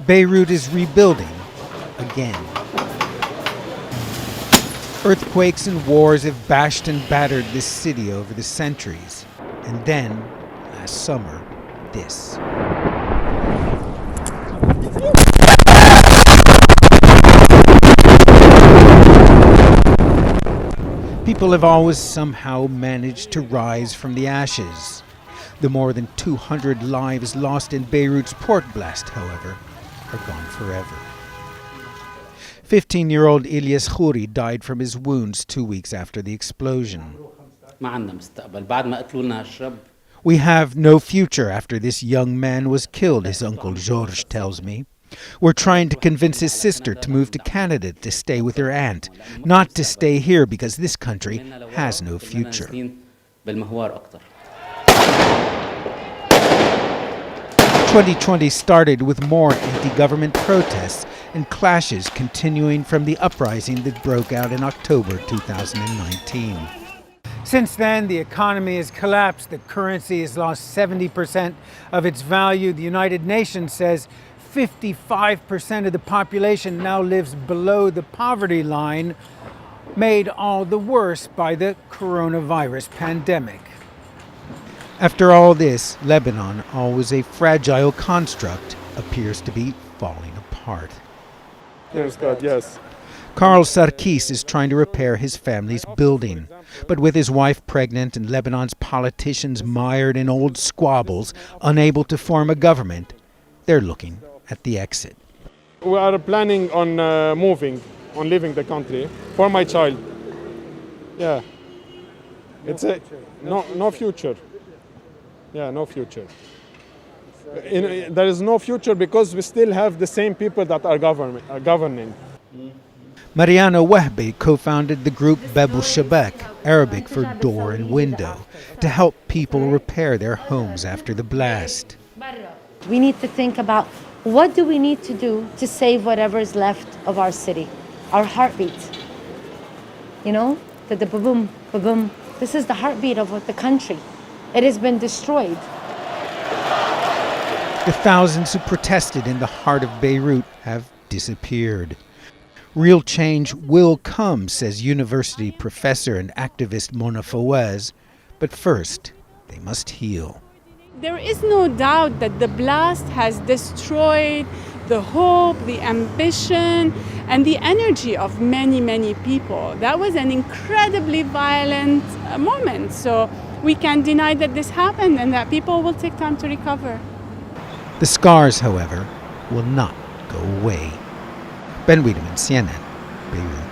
Beirut is rebuilding again. Earthquakes and wars have bashed and battered this city over the centuries. And then, last summer, this. People have always somehow managed to rise from the ashes. The more than 200 lives lost in Beirut's port blast, however, are gone forever. 15-year-old Ilyas Khoury died from his wounds 2 weeks after the explosion. We have no future after this young man was killed, his uncle George tells me. We're trying to convince his sister to move to Canada to stay with her aunt, not to stay here because this country has no future. 2020 started with more anti-government protests and clashes continuing from the uprising that broke out in October 2019. Since then, the economy has collapsed, the currency has lost 70% of its value. The United Nations says 55% of the population now lives below the poverty line, made all the worse by the coronavirus pandemic. After all this, Lebanon, always a fragile construct, appears to be falling apart. Yes, God, yes. Karl Sarkis is trying to repair his family's building. But with his wife pregnant and Lebanon's politicians mired in old squabbles, unable to form a government, they're looking at the exit. We are planning on leaving the country for my child. Yeah. It's no future. Yeah, no future. There is no future because we still have the same people that are governing. Mariana Weheb co-founded the group SHEBBEK, Arabic for door and window, to help people repair their homes after the blast. We need to think about what do we need to do to save whatever is left of our city, our heartbeat. You know, the ba-boom, ba-boom. This is the heartbeat of the country. It has been destroyed. The thousands who protested in the heart of Beirut have disappeared. Real change will come, says university professor and activist Mona Fawaz, but first they must heal. There is no doubt that the blast has destroyed the hope, the ambition, and the energy of many, many people. That was an incredibly violent moment. So we can't deny that this happened and that people will take time to recover. The scars, however, will not go away. Wedeman, CNN, Beirut.